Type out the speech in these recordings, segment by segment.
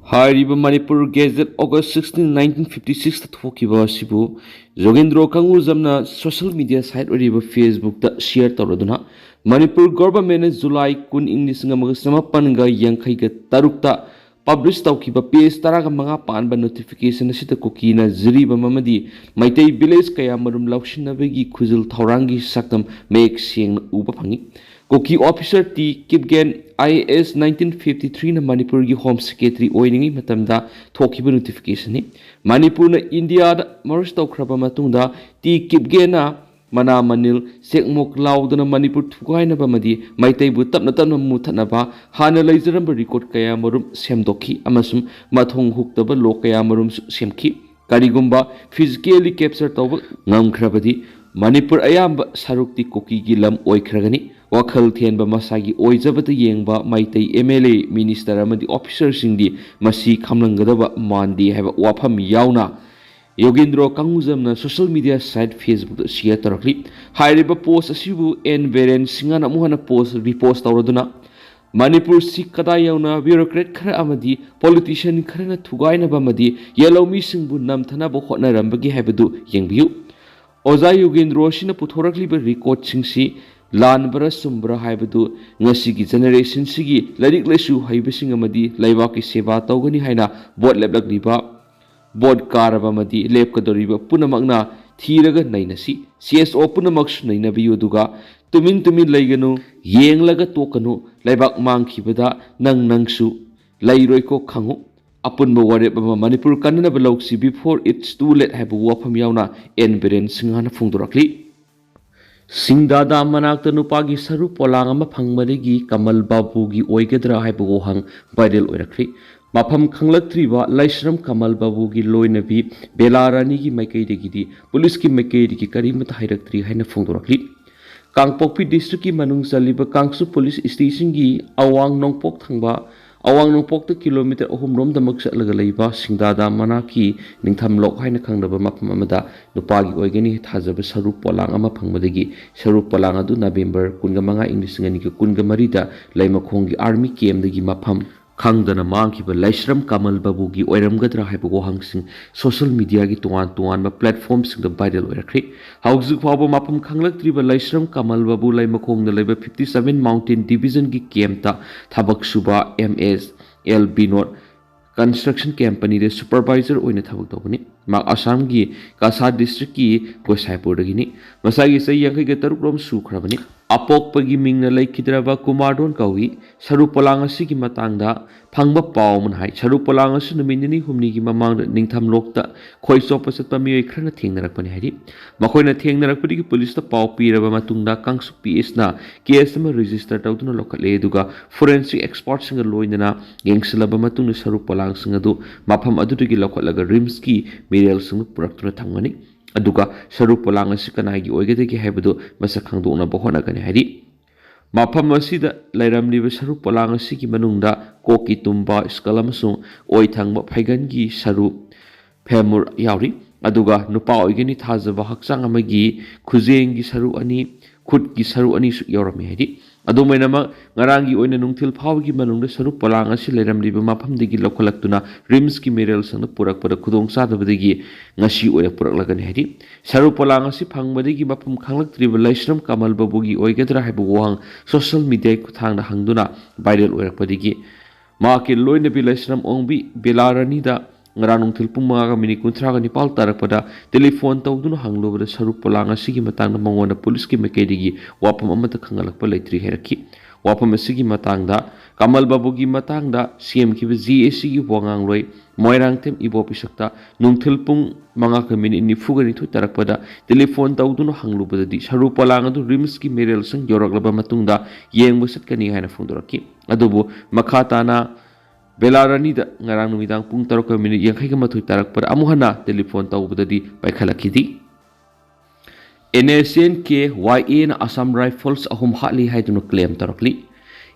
ꯍꯥꯏꯔꯤꯕ ꯃꯅꯤꯄꯨꯔ ꯒꯦꯖꯦꯠ ꯑꯣꯒꯁ 16, 1956ꯇ ꯊꯣꯛꯈꯤꯕ ꯑꯁꯤꯕꯨ ꯖꯣꯒꯦꯟꯗ꯭ꯔꯣ ꯀꯥꯡꯒꯨꯖꯝꯅ ꯁꯣꯁꯤꯌꯦꯜ ꯃꯤꯗꯤꯌꯥ ꯁꯥꯏꯠ ꯑꯣꯏꯔꯤꯕ ꯐꯦꯁꯕꯨꯛꯇ ꯁꯤꯌꯔ ꯇꯧꯔꯗꯨꯅ ꯃꯅꯤꯄꯨꯔ ꯒꯣꯚꯔꯟꯃꯦꯟꯠꯅ ꯖꯨꯂꯥꯏ 10, 1983ꯇ ꯄꯕ꯭ꯂꯤꯁ ꯇꯧꯈꯤꯕ ꯄꯦꯖ 15 ꯄꯥꯟꯕ ꯅꯣꯇꯤꯐꯤꯀꯦꯁꯟ ꯑꯁꯤꯗ ꯀꯨꯀꯤꯅ ꯖꯤꯔꯤꯕ ꯑꯃꯗꯤ ꯃꯩꯇꯩ ꯚꯤꯂꯦꯖ ꯀꯌꯥꯃꯔꯨꯝ ꯂꯧꯁꯤꯟꯅꯕꯒꯤ ꯈꯨꯖꯤꯜ ꯊꯧꯔꯥꯡꯒꯤ ꯁꯛꯇꯝ ꯃꯌꯦꯛ ꯁꯦꯡꯅ ꯎꯕ ꯐꯪꯏ꯫ Cookie officer T Kipgen IAS 1953ꯅ ꯃꯅꯤꯄꯨꯔꯒꯤ ꯍꯣꯝ ꯁꯦꯀ꯭ꯔꯦꯇꯔꯤ ꯑꯣꯏꯔꯤꯉꯩ ꯃꯇꯝꯗ ꯊꯣꯛꯈꯤꯕ ꯅꯣꯇꯤꯐꯤꯀꯦꯁꯟꯅꯤ꯫ ꯃꯅꯤꯄꯨꯔꯅ ꯏꯟꯗꯤꯌꯥꯗ ꯃꯔꯁ ꯇꯧꯈ꯭ꯔꯕ ꯃꯇꯨꯡꯗ ꯇꯤ ꯀꯤꯞꯒꯦꯟꯅ ꯃꯅꯥ ꯃꯅꯤꯜ ꯁꯦꯛꯃꯣꯛ ꯂꯥꯎꯗꯅ ꯃꯅꯤꯄꯨꯔ ꯊꯨꯒꯥꯏꯅꯕ ꯑꯃꯗꯤ ꯃꯩꯇꯩꯕꯨ ꯇꯞꯅ ꯇꯞꯅ ꯃꯨꯊꯠꯅꯕ ꯍꯥꯟꯅ ꯂꯩꯖꯔꯝꯕ ꯔꯦꯀꯣꯔꯗ ꯀꯌꯥꯃꯔꯨꯝ ꯁꯦꯝꯗꯣꯛꯈꯤ ꯑꯃꯁꯨꯡ ꯃꯊꯣꯡ ꯍꯨꯛꯇꯕ ꯂꯣ ꯀꯌꯥꯃꯔꯨꯝꯁꯨ ꯁꯦꯝꯈꯤ꯫ ꯀꯔꯤꯒꯨꯝꯕ ꯐꯤꯖꯤꯀꯦꯜꯂꯤ ꯀꯦꯞꯆꯔ ꯇꯧꯕ ꯉꯝꯈ꯭ꯔꯕꯗꯤ ꯃꯅꯤꯄꯨꯔ ꯑꯌꯥꯝꯕ ꯁꯔꯨꯛꯇꯤ ꯀꯨꯀꯤꯒꯤ ꯂꯝ ꯑꯣꯏꯈ꯭ꯔꯒꯅꯤ꯫ ꯋꯥꯈꯜ ꯊꯦꯟꯕ ꯃꯁꯥꯒꯤ ꯑꯣꯏꯖꯕꯗ ꯌꯦꯡꯕ ꯃꯩꯇꯩ MLA, ꯃꯤꯅꯤꯁꯇꯔ ꯑꯃꯗꯤ ꯑꯣꯐꯤꯁꯔꯁꯤꯡꯗꯤ ꯃꯁꯤ ꯈꯪꯂꯝꯒꯗꯕ ꯃꯥꯟꯗꯦ ꯍꯥꯏꯕ ꯋꯥꯐꯝ ꯌꯥꯎꯅ ꯌꯣꯒꯦꯟꯗ꯭ꯔꯣ ꯀꯥꯡꯒꯨꯖꯝꯅ ꯁꯣꯁꯤꯌꯦꯜ ꯃꯤꯗꯤꯌꯥ ꯁꯥꯏꯠ ꯐꯦꯁꯕꯨꯛꯇ ꯁꯤꯌꯔ ꯇꯧꯔꯛꯂꯤ꯫ ꯍꯥꯏꯔꯤꯕ ꯄꯣꯁꯠ ꯑꯁꯤꯕꯨ N. ꯕꯤꯔꯦꯟ ꯁꯤꯡꯍꯅ ꯑꯃꯨꯛ ꯍꯟꯅ ꯔꯤꯄꯣꯁꯠ ꯇꯧꯔꯗꯨꯅ ꯃꯅꯤꯄꯨꯔꯁꯤ ꯀꯗꯥꯏ ꯌꯧꯅ ꯕ꯭ꯌꯨꯔꯣꯀ꯭ꯔꯦꯠ ꯈꯔ ꯑꯃꯗꯤ ꯄꯣꯂꯤꯇꯤꯁꯤꯌꯟ ꯈꯔꯅ ꯊꯨꯒꯥꯏꯅꯕ ꯑꯃꯗꯤ ꯌꯦꯜꯍꯧꯃꯤꯁꯤꯡꯕꯨ ꯅꯝꯊꯅꯕ ꯍꯣꯠꯅꯔꯝꯕꯒꯦ ꯍꯥꯏꯕꯗꯨ ꯌꯦꯡꯕꯤꯌꯨ꯫ ꯑꯣꯖꯥ ꯌꯣꯒꯦꯟꯗ꯭ꯔꯣ ꯑꯁꯤꯅ ꯄꯨꯊꯣꯔꯛꯂꯤꯕ ꯔꯦꯀꯣꯔꯗꯁꯤꯡꯁꯤ ꯂꯥꯟꯕ꯭ꯔꯥ ꯆꯨꯝꯕ꯭ꯔꯥ ꯍꯥꯏꯕꯗꯨ ꯉꯁꯤꯒꯤ ꯖꯦꯅꯦꯔꯦꯁꯟꯁꯤꯒꯤ ꯂꯥꯏꯔꯤꯛ ꯂꯥꯏꯁꯨ ꯍꯩꯕꯁꯤꯡ ꯑꯃꯗꯤ ꯂꯩꯕꯥꯛꯀꯤ ꯁꯦꯕꯥ ꯇꯧꯒꯅꯤ ꯍꯥꯏꯅ ꯚꯣꯠ ꯂꯦꯞꯂꯛꯂꯤꯕ, ꯚꯣꯠ ꯀꯥꯔꯕ ꯑꯃꯗꯤ ꯂꯦꯞꯀꯗꯧꯔꯤꯕ ꯄꯨꯝꯅꯃꯛꯅ ꯊꯤꯔꯒ ꯅꯩꯅꯁꯤ꯫ CSO ꯄꯨꯝꯅꯃꯛꯁꯨ ꯅꯩꯅꯕꯤꯌꯨ ꯑꯗꯨꯒ ꯇꯨꯃꯤꯟ ꯇꯨꯃꯤꯟ ꯂꯩꯒꯅꯨ, ꯌꯦꯡꯂꯒ ꯇꯣꯛꯀꯅꯨ꯫ ꯂꯩꯕꯥꯛ ꯃꯥꯡꯈꯤꯕꯗ ꯅꯪꯁꯨ ꯂꯩꯔꯣꯏꯀꯣ ꯈꯪꯉꯨ꯫ ꯑꯄꯨꯟꯕ ꯋꯥꯔꯦꯞ ꯑꯃ ꯃꯅꯤꯄꯨꯔ ꯀꯟꯅꯅꯕ ꯂꯧꯁꯤ ꯕꯤꯐꯣꯔ ꯏꯠꯁ ꯇꯨ ꯂꯦꯠ ꯍꯥꯏꯕ ꯋꯥꯐꯝ ꯌꯥꯎꯅ N. ꯕꯤꯔꯦꯟ ꯁꯤꯡꯍꯅ ꯐꯣꯡꯗꯣꯔꯛꯂꯤ꯫ ꯁꯤꯡꯗꯥ ꯃꯅꯥꯛꯇ ꯅꯨꯄꯥꯒꯤ ꯁꯔꯨ ꯄꯣꯂꯥꯡ ꯑꯃ ꯐꯪꯕꯗꯒꯤ ꯀꯃꯜ ꯕꯥꯕꯨꯒꯤ ꯑꯣꯏꯒꯗ꯭ꯔꯥ ꯍꯥꯏꯕ ꯋꯥꯍꯪ ꯚꯥꯏꯔꯦꯜ ꯑꯣꯏꯔꯛꯈ꯭ꯔꯤ꯫ ꯃꯐꯝ ꯈꯪꯂꯛꯇ꯭ꯔꯤꯕ ꯂꯥꯏꯁ꯭ꯔꯝ ꯀꯃꯜ ꯕꯥꯕꯨꯒꯤ ꯂꯣꯏꯅꯕꯤ ꯕꯦꯂꯥ ꯔꯥꯅꯤꯒꯤ ꯃꯥꯏꯀꯩꯗꯒꯤꯗꯤ ꯄꯨꯂꯤꯁꯀꯤ ꯃꯥꯏꯀꯩꯗꯒꯤ ꯀꯔꯤꯃꯠꯇ ꯍꯥꯏꯔꯛꯇ꯭ꯔꯤ ꯍꯥꯏꯅ ꯐꯣꯡꯗꯣꯔꯛꯂꯤ꯫ ꯀꯥꯡꯄꯣꯛꯄꯤ ꯗꯤꯁꯇ꯭ꯔꯤꯛꯀꯤ ꯃꯅꯨꯡ ꯆꯜꯂꯤꯕ ꯀꯥꯡꯁꯨ ꯄꯨꯂꯤꯁ ꯁ꯭ꯇꯦꯁꯟꯒꯤ ꯑꯋꯥꯡ ꯅꯣꯡꯄꯣꯛ ꯊꯪꯕ ꯑꯋꯥꯡ ꯅꯣꯡꯄꯣꯛꯇ ꯀꯤꯂꯣꯃꯤꯇꯔ 3 ꯔꯣꯝꯗꯃꯛ ꯆꯠꯂꯒ ꯂꯩꯕ ꯁꯤꯡꯗꯥ ꯃꯅꯥꯛꯀꯤ ꯅꯤꯡꯊꯝꯂꯣꯛ ꯍꯥꯏꯅ ꯈꯪꯅꯕ ꯃꯐꯝ ꯑꯃꯗ ꯅꯨꯄꯥꯒꯤ ꯑꯣꯏꯒꯅꯤ ꯊꯥꯖꯕ ꯁꯔꯨ ꯄꯣꯂꯥꯡ ꯑꯃ ꯐꯪꯕꯗꯒꯤ ꯁꯔꯨ ꯄꯣꯂꯥꯡ ꯑꯗꯨ ꯅꯕꯦꯝꯕꯔ 15, 2023ꯗ ꯂꯩꯃꯈꯣꯡꯒꯤ ꯑꯥꯔꯃꯤ ꯀꯦꯝꯞꯗꯒꯤ ꯃꯐꯝ ꯈꯪꯗꯅ ꯃꯥꯡꯈꯤꯕ ꯂꯥꯏꯁ꯭ꯔꯝ ꯀꯃꯜ ꯕꯥꯕꯨꯒꯤ ꯑꯣꯏꯔꯝꯒꯗ꯭ꯔꯥ ꯍꯥꯏꯕ ꯋꯥꯍꯪꯁꯤꯡ ꯁꯣꯁꯤꯌꯦꯜ ꯃꯤꯗꯤꯌꯥꯒꯤ ꯇꯣꯉꯥꯟ ꯇꯣꯉꯥꯟꯕ ꯄ꯭ꯂꯦꯠꯐꯣꯔꯝꯁꯤꯡꯗ ꯚꯥꯏꯔꯦꯜ ꯑꯣꯏꯔꯛꯈ꯭ꯔꯤ꯫ ꯍꯧꯖꯤꯛ ꯐꯥꯎꯕ ꯃꯐꯝ ꯈꯪꯂꯛꯇ꯭ꯔꯤꯕ ꯂꯥꯏꯁ꯭ꯔꯝ ꯀꯃꯜ ꯕꯥꯕꯨ ꯂꯩꯃꯈꯣꯡꯗ ꯂꯩꯕ 57 ꯃꯥꯎꯟꯇꯦꯟ ꯗꯤꯚꯤꯖꯟꯒꯤ ꯀꯦꯝꯞꯇ ꯊꯕꯛ ꯁꯨꯕ MSL ꯕꯤꯅꯣꯗ ꯀꯟꯁꯇ꯭ꯔꯛꯁꯟ ꯀꯝꯄꯅꯤꯗ ꯁꯨꯄꯔꯚꯥꯏꯖꯔ ꯑꯣꯏꯅ ꯊꯕꯛ ꯇꯧꯕꯅꯤ꯫ ꯃꯍꯥꯛ ꯑꯁꯥꯝꯒꯤ ꯀꯁꯥ ꯗꯤꯁꯇ꯭ꯔꯤꯛꯀꯤ ꯒꯣꯁꯥꯏꯄꯨꯔꯗꯒꯤꯅꯤ꯫ ꯃꯁꯥꯒꯤ ꯆꯍꯤ 53 ꯔꯣꯝ ꯁꯨꯈ꯭ꯔꯕꯅꯤ꯫ ꯑꯄꯣꯛꯄꯒꯤ ꯃꯤꯡꯅ ꯂꯩꯈꯤꯗ꯭ꯔꯕ ꯀꯨꯃꯥꯔꯗꯣꯟ ꯀꯧꯏ꯫ ꯁꯔꯨ ꯄꯣꯂꯥꯡ ꯑꯁꯤꯒꯤ ꯃꯇꯥꯡꯗ ꯐꯪꯕ ꯄꯥꯎ ꯑꯃꯅ ꯍꯥꯏ ꯁꯔꯨ ꯄꯣꯂꯥꯡ ꯑꯁꯤ ꯅꯨꯃꯤꯠ 2-3ꯒꯤ ꯃꯃꯥꯡꯗ ꯅꯤꯡꯊꯝꯂꯣꯛꯇ ꯈꯣꯏ ꯆꯣꯞꯄ ꯆꯠꯄ ꯃꯤꯑꯣꯏ ꯈꯔꯅ ꯊꯦꯡꯅꯔꯛꯄꯅꯤ ꯍꯥꯏꯔꯤ꯫ ꯃꯈꯣꯏꯅ ꯊꯦꯡꯅꯔꯛꯄꯗꯒꯤ ꯄꯨꯂꯤꯁꯇ ꯄꯥꯎ ꯄꯤꯔꯕ ꯃꯇꯨꯡꯗ ꯀꯥꯡꯁꯨ PSꯅ ꯀꯦꯁ ꯑꯃ ꯔꯦꯖꯤꯁꯇꯔ ꯇꯧꯗꯨꯅ ꯂꯧꯈꯠꯂꯦ ꯑꯗꯨꯒ ꯐꯣꯔꯦꯟꯁꯤꯛ ꯑꯦꯛꯁꯄꯔꯠꯁꯤꯡꯒ ꯂꯣꯏꯅꯅ ꯌꯦꯡꯁꯤꯜꯂꯕ ꯃꯇꯨꯡꯗ ꯁꯔꯨ ꯄꯣꯂꯥꯡꯁꯤꯡ ꯑꯗꯨ ꯃꯐꯝ ꯑꯗꯨꯗꯒꯤ ꯂꯧꯈꯠꯂꯒ ꯔꯤꯝꯁꯀꯤ ꯃꯤꯔꯦꯜꯁꯤꯡꯗ ꯄꯨꯔꯛꯇꯨꯅ ꯊꯝꯒꯅꯤ꯫ ꯑꯗꯨꯒ ꯁꯔꯨ ꯄꯣꯂꯥꯡ ꯑꯁꯤ ꯀꯅꯥꯒꯤ ꯑꯣꯏꯒꯗꯒꯦ ꯍꯥꯏꯕꯗꯨ ꯃꯁꯛ ꯈꯪꯗꯣꯛꯅꯕ ꯍꯣꯠꯅꯒꯅꯤ ꯍꯥꯏꯔꯤ꯫ ꯃꯐꯝ ꯑꯁꯤꯗ ꯂꯩꯔꯝꯂꯤꯕ ꯁꯔꯨ ꯄꯣꯂꯥꯡ ꯑꯁꯤꯒꯤ ꯃꯅꯨꯡꯗ ꯀꯣꯛꯀꯤ ꯇꯨꯝꯕ, ꯁ꯭ꯀꯜ ꯑꯃꯁꯨꯡ ꯑꯣꯏ ꯊꯪꯕ ꯐꯩꯒꯟꯒꯤ ꯁꯔꯨ ꯐꯦꯃꯨꯔ ꯌꯥꯎꯔꯤ꯫ ꯑꯗꯨꯒ ꯅꯨꯄꯥ ꯑꯣꯏꯒꯅꯤ ꯊꯥꯖꯕ ꯍꯛꯆꯥꯡ ꯑꯃꯒꯤ ꯈꯨꯖꯦꯡꯒꯤ ꯁꯔꯨ 2, ꯈꯨꯠꯀꯤ ꯁꯔꯨ 2ꯁꯨ ꯌꯥꯎꯔꯝꯃꯤ ꯍꯥꯏꯔꯤ꯫ ꯑꯗꯨꯝꯑꯣꯏꯅꯃꯛ ꯉꯔꯥꯡꯒꯤ ꯑꯣꯏꯅ ꯅꯨꯡꯊꯤꯜ ꯐꯥꯎꯕꯒꯤ ꯃꯅꯨꯡꯗ ꯁꯔꯨ ꯄꯣꯂꯥꯡ ꯑꯁꯤ ꯂꯩꯔꯝꯂꯤꯕ ꯃꯐꯝꯗꯒꯤ ꯂꯧꯈꯠꯂꯛꯇꯨꯅ ꯔꯤꯝꯁꯀꯤ ꯃꯤꯔꯦꯜꯁꯤꯡꯗ ꯄꯨꯔꯛꯄꯗ ꯈꯨꯗꯣꯡꯆꯥꯗꯕꯗꯒꯤ ꯉꯁꯤ ꯑꯣꯏꯅ ꯄꯨꯔꯛꯂꯒꯅꯤ ꯍꯥꯏꯔꯤ꯫ ꯁꯔꯨ ꯄꯣꯂꯥꯡ ꯑꯁꯤ ꯐꯪꯕꯗꯒꯤ ꯃꯐꯝ ꯈꯪꯂꯛꯇ꯭ꯔꯤꯕ ꯂꯥꯏꯁ꯭ꯔꯝ ꯀꯃꯜ ꯕꯥꯕꯨꯒꯤ ꯑꯣꯏꯒꯗ꯭ꯔꯥ ꯍꯥꯏꯕ ꯋꯥꯍꯪ ꯁꯣꯁꯤꯌꯦꯜ ꯃꯤꯗꯤꯌꯥꯒꯤ ꯈꯨꯠꯊꯥꯡꯗ ꯍꯪꯗꯨꯅ ꯚꯥꯏꯔꯦꯜ ꯑꯣꯏꯔꯛꯄꯗꯒꯤ ꯃꯍꯥꯛꯀꯤ ꯂꯣꯏꯅꯕꯤ ꯂꯥꯏꯁ꯭ꯔꯝ ꯑꯣꯡꯕꯤ ꯕꯦꯂꯥ ꯔꯥꯅꯤꯗꯉꯔꯥꯡ ꯅꯨꯡꯊꯤꯜ ꯄꯨꯡ 5:39 ꯇꯥꯔꯛꯄꯗ ꯇꯦꯂꯤꯐꯣꯟ ꯇꯧꯗꯨꯅ ꯍꯪꯂꯨꯕꯗ ꯁꯔꯨ ꯄꯣꯂꯥꯡ ꯑꯁꯤꯒꯤ ꯃꯇꯥꯡꯗ ꯃꯉꯣꯟꯗ ꯄꯨꯂꯤꯁꯀꯤ ꯃꯥꯏꯀꯩꯗꯒꯤ ꯋꯥꯐꯝ ꯑꯃꯠꯇ ꯈꯪꯍꯜꯂꯛꯄ ꯂꯩꯇ꯭ꯔꯤ ꯍꯥꯏꯔꯛꯈꯤ꯫ ꯋꯥꯐꯝ ꯑꯁꯤꯒꯤ ꯃꯇꯥꯡꯗ ꯀꯃꯜ ꯕꯥꯕꯨꯒꯤ ꯃꯇꯥꯡꯗ ꯁꯦꯝꯈꯤꯕ GACꯒꯤ ꯋꯥꯉꯥꯡꯂꯣꯏ ꯃꯣꯏꯔꯥꯡꯊꯦꯝ ꯏꯕꯣꯄꯤꯁꯛꯇ ꯅꯨꯡꯊꯤꯜ ꯄꯨꯡ 5:42 ꯇꯥꯔꯛꯄꯗ ꯇꯦꯂꯤꯐꯣꯟ ꯇꯧꯗꯨꯅ ꯍꯪꯂꯨꯕꯗꯗꯤ ꯁꯔꯨ ꯄꯣꯂꯥꯡ ꯑꯗꯨ ꯔꯤꯝꯁꯀꯤ ꯃꯤꯔꯦꯜꯁꯤꯡ ꯌꯧꯔꯛꯂꯕ ꯃꯇꯨꯡꯗ ꯌꯦꯡꯕ ꯆꯠꯀꯅꯤ ꯍꯥꯏꯅ ꯐꯣꯡꯗꯣꯔꯛꯈꯤ꯫ ꯑꯗꯨꯕꯨ ꯃꯈꯥ ꯇꯥꯅ ꯕꯦꯂꯥ ꯔꯥꯅꯤꯗ ꯉꯔꯥꯡ ꯅꯨꯃꯤꯗꯥꯡ ꯄꯨꯡ 6:52 ꯇꯥꯔꯛꯄꯗ ꯑꯃꯨꯛ ꯍꯟꯅ ꯇꯦꯂꯤꯐꯣꯟ ꯇꯧꯕꯗꯗꯤ ꯄꯥꯏꯈꯠꯂꯛꯈꯤꯗꯦ꯫ NSNK YAꯅ ꯑꯁꯥꯝ ꯔꯥꯏꯐꯜꯁ 3 ꯍꯥꯠꯂꯤ ꯍꯥꯏꯗꯨꯅ ꯀ꯭ꯂꯦꯝ ꯇꯧꯔꯛꯂꯤ꯫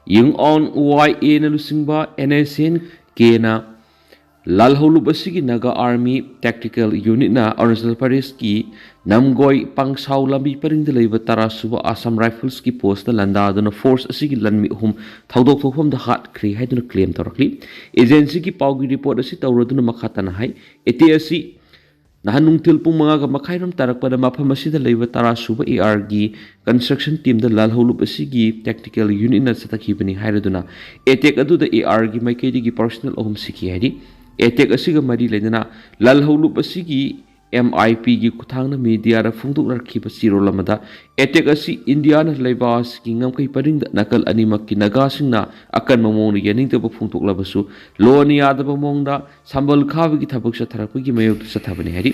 ꯌꯨꯡꯑꯣꯟ YAꯅ ꯂꯨꯆꯤꯡꯕ NSNKꯅ lalholub asigi naga army tactical unit na Arunachal Pradesh ki namgoi pangsau lambi paringda leiba tarasuba Assam Rifles ki post na landa aduna force asigi lanmi hum thaudok thokhom da hat khri haiduna claim tarakli agency ki pawgi report asi tawraduna makhatana hai ete asi nahan nungtil pung mga kamakairam tarakpada maphamasida leiba tarasuba AR gi construction team da lalholub asigi tactical unit na satakibani hairaduna attack adu da AR gi maikedi gi personal ohum siki haidi attack asiga mari lenana lalholub asigi MIP gi kuthangna media ra phungduk rakhiba siro lamada attack asi India na leibas ki ngamkai paring nakal animak ki naga singna akan mamong ni yaning te phungduk labasu lonia da mamong da sambal khawi ki thabuk sa tharak gi mayok sa thabani hari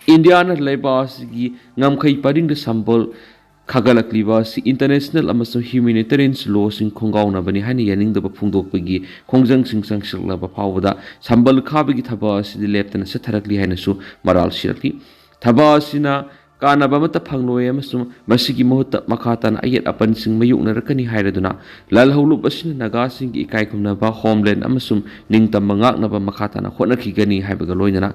India na leibas gi ngamkai paring da sambal Khagalakliba si international amasung humanitarian law sing khongauna bani hani yaning da phungdok pagi khongjang sing sangshla ba phawda sambal khabi gi thaba si leptana sa tharakli haina su maral shirki thaba sina kana ba mata phangloi amasung masigi mohta makhatan ayat apan sing mayuk na rakani hairaduna lal hawlub asina naga sing gi ikai kumna ba homeland amasung ningtam mangak na ba makhatana khona khigani haibaga loinana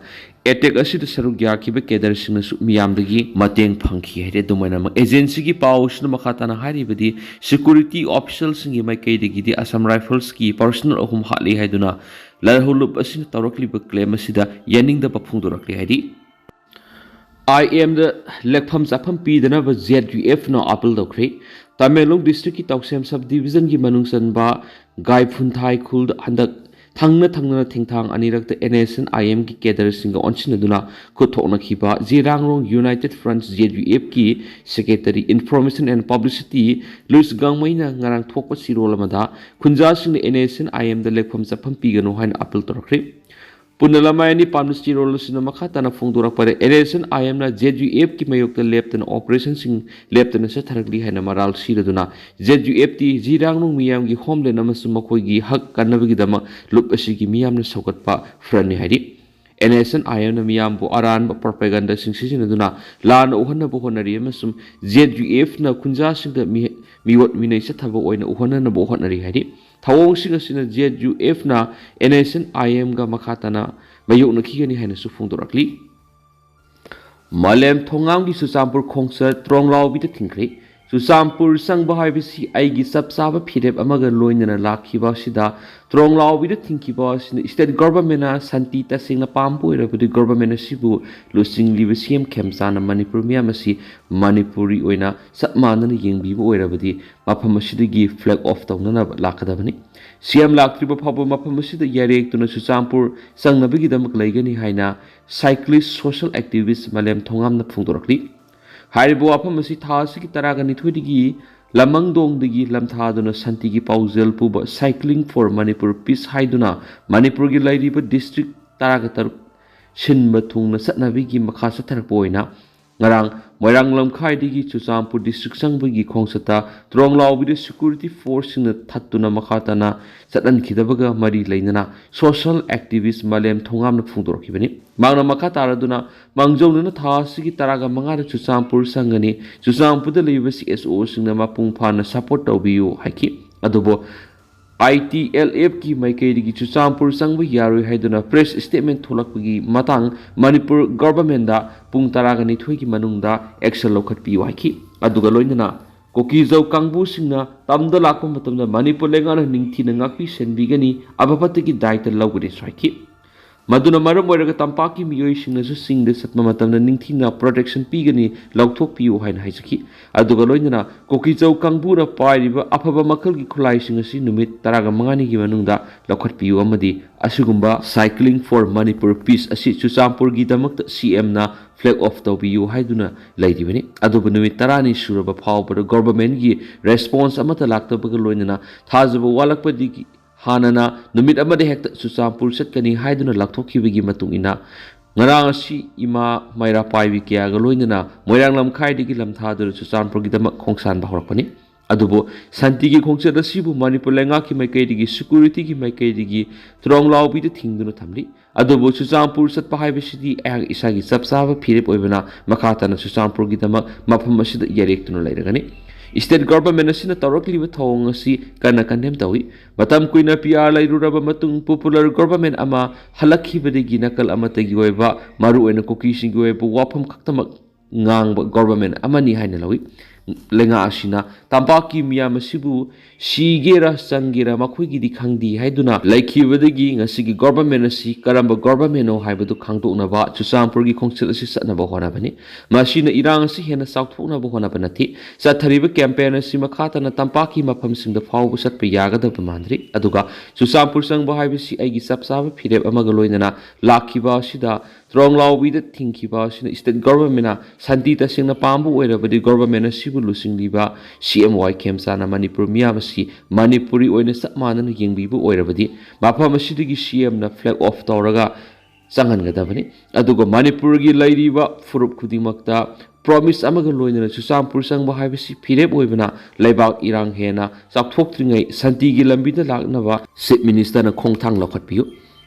attack asida saruk ya kibe kedar sing su miyamdagi mateng phangki haire dumaina ma agency gi pawsna makhatana haribadi security officials sing mai kaidagi di Assam Rifles ki personal ahum hali haiduna lal hawlub asina tawrakli ba claim asida yaning da paphungdorakli haidi I am the Lekpham Sapam Pidana was ZUF no apple the crate. Tamelong district ki Tausem subdivision ki Manungsan ba Gai Phunthai Khuld and the Thangna Thingthang Anirak the NSN IM ki Kedar Singa Onchinaduna Kotona Kiba Zirangrong United Front ZUF ki Secretary Information and Publicity Louis Gangmaina Ngarang Thokpa Sirolamada Kunja Sing the NSN IM the Lekpham Sapam Pigano Han apple the crate. Punalamani Pamnesti Rollers in the Makatana Fundurak Pare Edison I am na ZUF ki mayok the left and operation sing left and sataragli hana maral siraduna ZUF ti Zirang Miam gi homeland namasumako gi hak kanabigi dama look asigi miam na sokat pa frani hadi NSN I am na miam bo aran ba propaganda sing sisinaduna lan uhana bo honari amasum ZUF na kunja sing the miwat minay sa thaba oina uhana na bo honari hadi Thawong sing asina ZUF na NSN IM ga makhatana mayok na khigani haina su phungdorakli Malem Thongam gi Susampur khongsa Tronglao bi ta thingkhri Susampur sangba haibisi aigi sabsaba phirep amaga loinana lakhiba sida Tronglao bi ta thingkiba sina state government na santi ta singna pampu irabudi government sibu losing libesiam khemsana Manipur miamasi Manipuri oina sapmana yengbi bo irabudi maphamasidi flag off tawnana lakadabani CM laktriba phabo maphamasida yarek tuna Susampur sangnabigi damak laigani haina cyclist social activist Malem Thongam na phungdorakli Haribo apamasi thasi ki taraga nithudigi lamangdong digi lamthaduna santi gi paujel puba cycling for Manipur peace haiduna Manipur gi lairiba district taraga tar shinba thungna satnabigi makhasa tharpoina ngarang Moirang Lamkhai digi Susampur district sangbagi khongsata Tronglao bi security force na thattuna makhatana satan khidabaga mari leinana social activist Malem Thongam na phungdorkibani mangna makataraduna mangjowna thasigi taraga mangara Susampur sangani Susampur da leiba CSO singna mapung phana support tawbiyu haiki adubo ITLF ki maikaidigi Susampur sangba yaroi haiduna press statement tholakpagi matang Manipur government da pung taraga nithoi ki manungda action lokhatpi waiki aduga loinana kokizau kangbu singna tamda lakpa matamda Manipur lengana ningthi na ngakpi senbigani abapatagi daita lawgari swaiki Maduna maram oiraga tampaki miyoi singnasu singde satma matamda ningthina protection pigani laukthokpiu haina haisaki aduga loinana kokizau kangbura pairiba afaba makalgi khulai singasi numit taraga mangani gi manungda laukhatpiu amadi asugumba cycling for Manipur peace asi Susampur gi damakta CM na flag off tawbiu haiduna lairibani aduba numit tarani suraba phawbada government gi response amata laktabaga loinana thajaba walakpadi Hanana numit amade hekta Susampur satkani haiduna lakthokibagi matungina ngarang asi ima maira paibi kya galoinana Moirang Lamkhai digi lamthadur Susampur gi damak khongsan bahorpani adubo santi gi khongsa sibu Manipur lenga ki maikai digi security ki maikai digi Tronglao bi de thingduna thamli adubo Susampur satpa haibisidi ag isagi sapsaba phirep oibana makhatana Susampur gi damak mapham asida yarektuna lairagani State government asina tawrakliba thawng asi kana condemn tawi matam kuina PR lairuraba matung popular government ama halakhibadegi nakal amatagi oiba maru oina koki singi oiba wafam khaktamak ngang government amani haina lawi lenga asina tampaki miyam asibu sigera sangera makhoi di khangdi haiduna laikhibadegi ngasigi government asi karamba government no haibadu khangdokna ba Chusampur gi khongchil asi satna ba hona bani masina irang asi hena saukthokna ba hona banati sathariba campaign asi makhata na tampaki mafam singda fawbu satpa yagada ba mandri aduga Chusampur sang ba haibisi aigi sapsaba phireb amaga loinana lakhiba asida Tronglaubi da thinkiba asina state government na santi ta singna pambu oirabadi government asi lusing liba CMY Kemsana Manipur miyamasi Manipuri oina sapmanana yengbibu oirabadi mafam asidagi CM na flag off tawraga sangangadabani aduga Manipur gi lairiba furup khudingmakta promise amaga loinana Chusampur sangba haibisi phireb oibana laibak irang hena sakthoktrigai santi gi lambida laknaba chief minister na khongthang lokhatpiu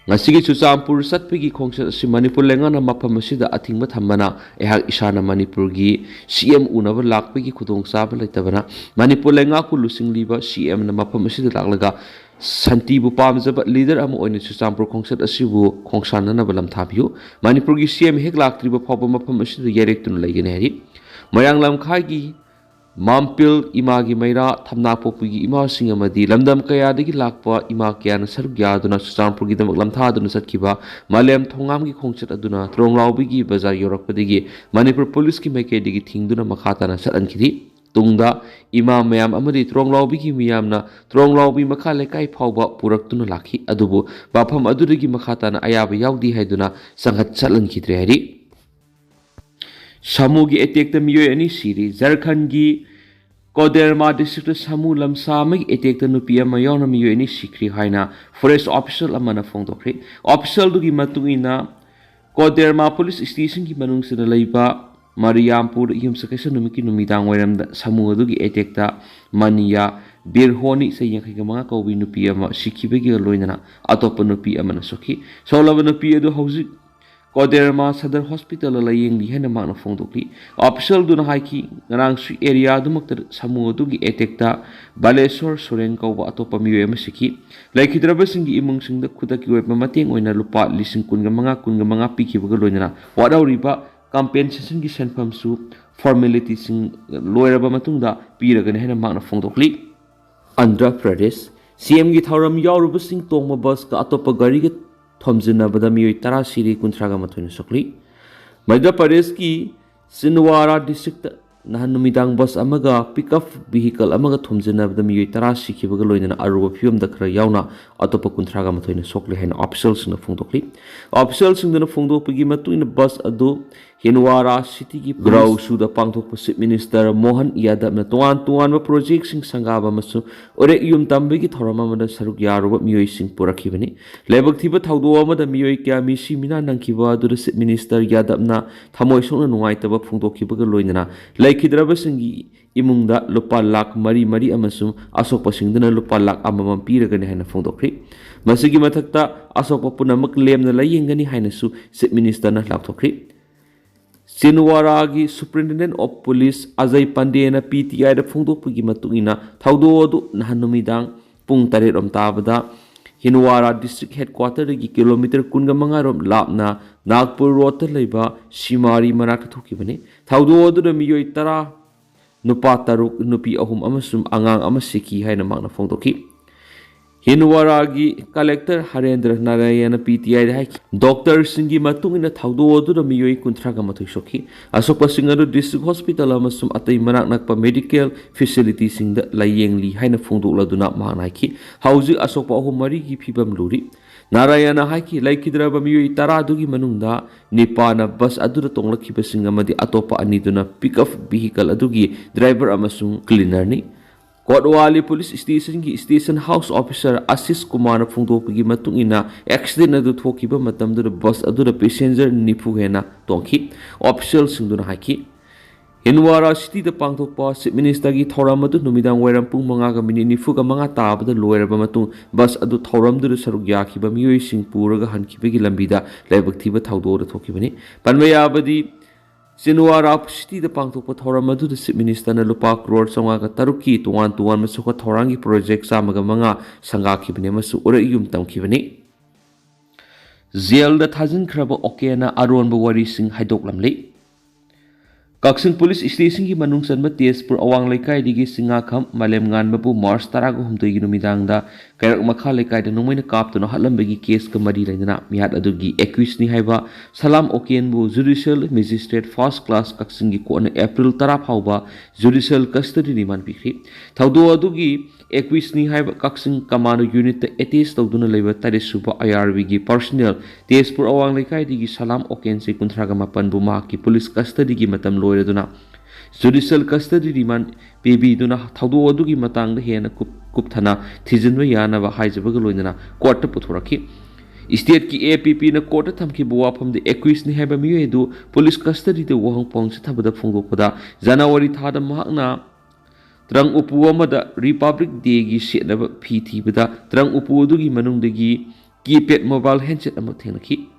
ngasigi Chusampur satpigi khongsa si Manipur lengana mafam asida athingba thambana ehak isana Manipur gi CM unaba lakpigi khudong saba laitabana Manipur lenga ku lusing liba CM na mafam asida laklaga santi bu pamjaba leader ama oina Chusampur khongsat asibu khongsanana balam thabiu Manipur gi CM hek laktriba phawba mafam asida yerektun laigene hari mayang lamkhai gi Mampil imagi maira thamna popigi ima singa madi lamdam kaya dagi lakpa ima kaya na saruk yaduna Chusampur gi damak lamtha aduna satkiba malem thongam gi khongchat aduna Tronglaubi gi bazar yorakpadagi Manipur police ki maikay digi thingduna makhata na satan kidi tungda ima mayam amadi Tronglaubi gi miyamna Tronglaubi makha lekai phawba puraktuna lakhi adubu bafam adudagi makhata na ayaba yaudi haiduna sanghat salan khidre hari Samu gi attack ta miyoy ani siri Jharkhand gi Koderma district Samu lamsa gi attack ta nupi ama yawna miyoy ani sikri haina forest official amana phongdokri official du gi matungina Koderma police station gi manung sina leiba Mariampur yumsakesa numiki numidang wairamda Samu du gi attack ta Mania Birhoni sa yang kaya mga kaubi nupi ama sikibagi loinana atopa nupi ama na soki solaba nupi adu hausi Koderma Sadar Hospital la yeng di hena makna phongdokli official duna haiki ngarang su area dumakta Samu dugi etekta Baleswar Soren kauba atopa miyoy masiki laikhidraba singi imung singda khudaki oipa mateng oina lupa lising kunga mga pikibaga loinana wadauriba compensation gi senfam su formality sing loiraba matungda piragana hena makna phongdokli Andhra Pradesh CM gi thauram yauruba sing tongma bus ka atopa gari ga Thomjinabada miyoy tara siri kunthraga mathoina sokli Madhya Pradesh ki Sinwara district nahan numidang bus amaga pickup vehicle amaga thomjinabada miyoy tara sikhibaga loinana aruba phium da khara yauna atopa kunthraga mathoina sokli haina officials na phongdokli officials na phongdokpagi matuina bus adu Hinwara city ki grau suda pangthokpa chief minister Mohan Yadav na tuan project sing sangaba masu ore yum tambagi thorama mada saruk yaruba miyoy sing purakhibani lebak thiba thawdo amada miyoy kya misi mina nangkiba adu chief minister Yadav na thamoi sokna nungaitaba phongdokhibaga loinana laikhidraba singi imungda lupa lakh mari amasung asokpa singdana lupa lakh amamam piragani haina phongdokri masigi mathakta asokpa punamak lemna layengani haina su chief minister na lakthokri Sinwara gi Superintendent of Police Ajay Pandey na PTI da phongdokpagi matungina thawdo adu nahan numidang pung 8 rom tabada Hinwara district headquarter gi kilometer 15 rom lapna Nagpur road ta leiba Simari manak thokibani thawdo adu da miyoy tara nupa taruk nupi ahum amasum angang amasiki haina makna phongdokhi Hinwara gi collector Harendra Narayana PTI hai doctor singi matungina thawdo adu da miyoy kunthraga mathoi sokhi asokpa singaru district hospital amasum atai manak nakpa medical facility singda layengli haina phongdokladuna manaki hauji asokpa ahumari gi phibam luri Narayana haiki laikhidraba miyoy tara dugi manungda nipana bus adura tonglakhiba singamadi atopa aniduna pickup vehicle adugi driver amasung cleaner ni Kotwali Police Station ki Station House Officer Ashish Kumar phongdokpagi matungina accident adu thokiba matamda bus adu passenger nipu hena tongki official singduna haiki Hinwara city da pangthokpa chief minister gi thoram adu numidang wairam pung 5 minute nifu ga 5 tabada loiraba matung bus adu thoram du saruk yakhiba miyoy sing puraga hankibagi lambida laibak thiba thawdo da thokibani panmayabadi Sinuara City the Pangtok Thorama to the Chief Minister Lupa Crore Songa Taruki to one Masuka Thorangi project Samagamanga Sangaki Benemasu or Yum Tamkivani. Zel the Tazin Kraba Okena Aron Bawari Sing Hydok Lamley. Kaksing Police Station ki manung sanba Tezpur awang laikai digi Singakham Malem ngan babu Mars tarago humto numidangda kairak makha laikai da nungmai na kapto na halambagi case ka mari lainana mihat adugi accused ni haiba Salam Oken bu Judicial Magistrate First Class Kaksing gi ko na April tara phauba Judicial Custody remand pikri thaudo adugi accused ni haiba Kaksing Commando Unit ta attach tawduna leiba tare suba IRV gi personnel Tezpur awang laikai digi Salam Oken se kunthraga mapan bu ma ki police custody gi matam Judicial Custody Remand Baby Duna Taudu Adugi Matang the Hena Kuptana Tizin Yana Haizabagaluna Court Puturaki. State ki APP na court tamki buwa from the accused ni haba miyedu police custody the Wahong Pong Satabada Fungo Pada January Tada Mahna Trang Upuamada Republic Day gi shit never PT Bada Trang Upudugi Manung de gi Keypad mobile handset Amatenaki.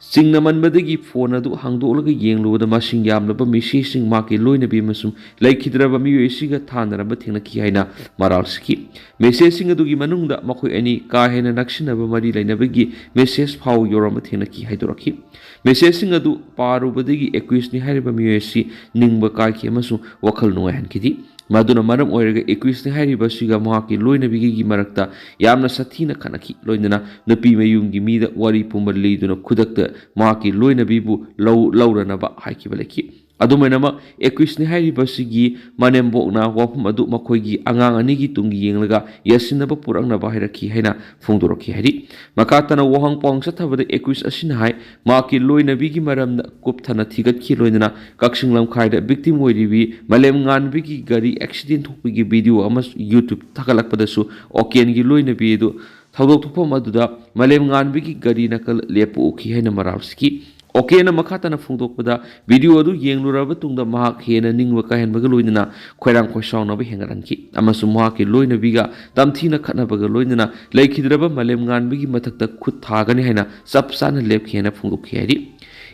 Singnaman Badagi phone adu hangdolaga yenglu da masing yamlaba messaging maki loina bi masum laikhidraba miyoisiga thanaraba thengna ki haina maralski messaging adugi manungda makoi ani ka hena nakshinaba mari lainabagi message phau yorama thengna ki haidoraki messaging adu parubadagi accused ni hariba miyoisi ningba ka ki masu wakhal nuai hankidi Maduna Madam Oirega accused ni hariba siga maki loina bigi marakta yamna sathina kanaki loinana napi mayungi mida wari pumali duna kudakta maki loina bibu lauranaba haikibalaki adumainama accused ni hariba sigi manembokna wapum adu makoigi angang anigi tungi yenglaga yasinaba purangnaba hairaki haina phongdoroki hari makatana wahang pong sathabada accused asina hai maki loina bigi maramna kupthana thigat ki loinana kaksing lamkhaida victim oiribi malem ngan bigi gari accident thokpigi video amas YouTube thakalakpadasu oken gi loina bi edu thodok thopam aduda malem ngan bigi gari nakal lepu ki haina maralski okena makhatana phungdokpada video adu yengluraba tungda mahak hena ningwa kahen baga loinana khoirang khoisawna ba hengaranki amasu mahak ki loina biga tamthina khatna baga loinana laikhidraba malem ngan bigi mathakta khut thagani haina sapsana lep khena phungdok kheri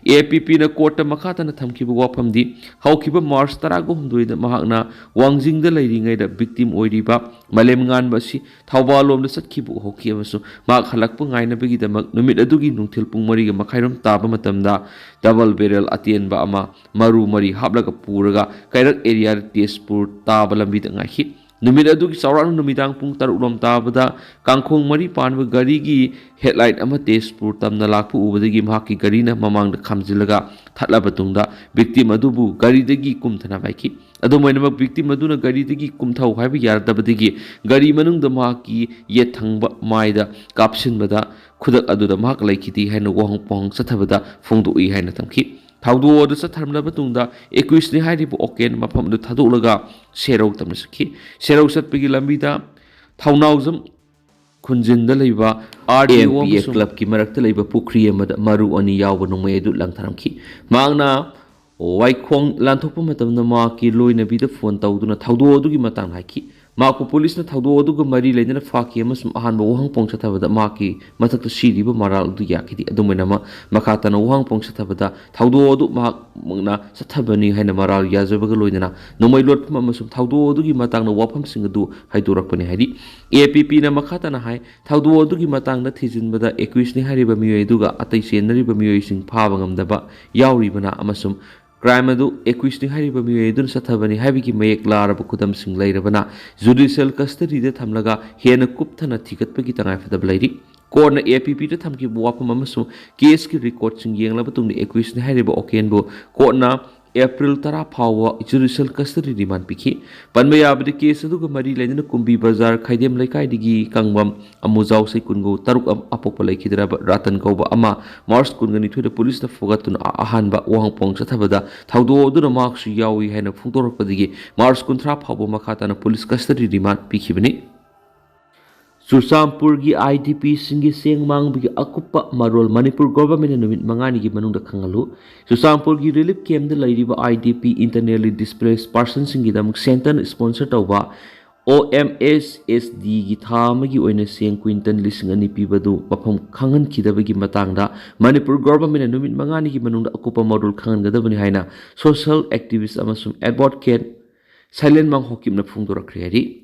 APP na court makhatana thamkiba wafamdi haukiba March tarago humdoida mahakna wangjingda leiringaida victim oiriba malem ngan basi thawbalom da satkibu hoki amasu mak halakpa ngaina bagi damak numit adugi nungthil pung mari ga makhairam taba matamda double barrel atien ba ama maru mari haplaga puraga kairak area Tezpur taba lambi da ngahi numit adugi saurang numidang pung tarulom tabada kangkhong mari panba gari gi headlight ama Tezpur tamna lakpu ubadagi mahaki gari na mamangda khamjilaga thatlaba tungda victim adubu gari dagi kumthana baiki adumainama victim aduna gari dagi kumthau haiba yardabadagi gari manungda mahaki yethangba maida kapsinbada khudak aduda mahak laikiti haina wahang pong sathabada phongdoi haina tamki thaudo da satharmlaba tungda accused ni hairibu oken mafam du thadulaga serau tamna sakhi serau satpigi lambida thaunauzam khunjinda leiba RDPA club ki marakta leiba pukri amada maru ani yawa nungmai edu langtharamki mangna waikhong lanthokpa matamna ma ki loina bida phone tawduna thaudo adugi matang haiki maku police na thaudo aduga mari leina faki amasum ahan ba wahang pong sathabada maki mathakta siriba maral du yakidi adumainama makhatana wahang pong sathabada thaudo adu mangna sathabani haina maral yajabaga loina nomai lotpam amasum thaudo adugi matangna wafam singadu haidorakpani haidi APP na makhatana hai thaudo adugi matangna thijinbada accused ni hariba miyoi duga atai senariba miyoi sing phaba ngamdaba yauribana amasum crime adu accused ni hariba miyoi dun sathabani habiki mayek laraba kudam sing lairabana judicial custody de thamlaga hena kupthana thigatpagi tangai fadab lairi corner APP de thamki buwapam amasu case ki record sing yenglaba tungni accused ni hariba okenbo corner April tara phawa judicial custody remand pikhi panmaya abdi case aduga mari leina kumbi bazar khaidem laikai digi kangbam amujau sai kungo taruk apokpa laikhidra ratan kauba ama March kungani thuda police na fogatun ahan ba wahang pong sathabada thaudo duna marks yawi haina phungtorpa digi March kunthra phawa makhata na police custody remand pikhibani Sursampur gi IDP singi sengmang bigi akupa marol Manipur government numit mangani gi manungda khangalu Sursampur gi relief camp da lairiba IDP internally displaced person singi damuk center sponsor tawba OMSSDꯒꯤ ꯊꯥ ꯑꯃꯒꯤ ꯑꯣꯏꯅ ꯆꯦꯡ ꯀ꯭ꯋꯤꯟꯇꯜ 2,000 ꯄꯤꯕꯗꯨ ꯃꯐꯝ ꯈꯪꯍꯟꯈꯤꯗꯕꯒꯤ ꯃꯇꯥꯡꯗ ꯃꯅꯤꯄꯨꯔ ꯒꯣꯚꯔꯟꯃꯦꯟꯠꯅ ꯅꯨꯃꯤꯠ 5ꯅꯤꯒꯤ ꯃꯅꯨꯡꯗ ꯑꯀꯨꯞꯄ ꯃꯔꯣꯜ ꯈꯪꯍꯟꯒꯗꯕꯅꯤ ꯍꯥꯏꯅ ꯁꯣꯁꯤꯌꯦꯜ ꯑꯦꯛꯇꯤꯚꯤꯁꯠ ꯑꯃꯁꯨꯡ ꯑꯦꯗꯚꯣꯀꯦꯠ ꯁꯥꯏꯂꯦꯟ ꯃꯥꯡꯍꯣꯀꯤꯞꯅ ꯐꯣꯡꯗꯣꯔꯛꯈ꯭ꯔꯦ ꯍꯥꯏꯔꯤ꯫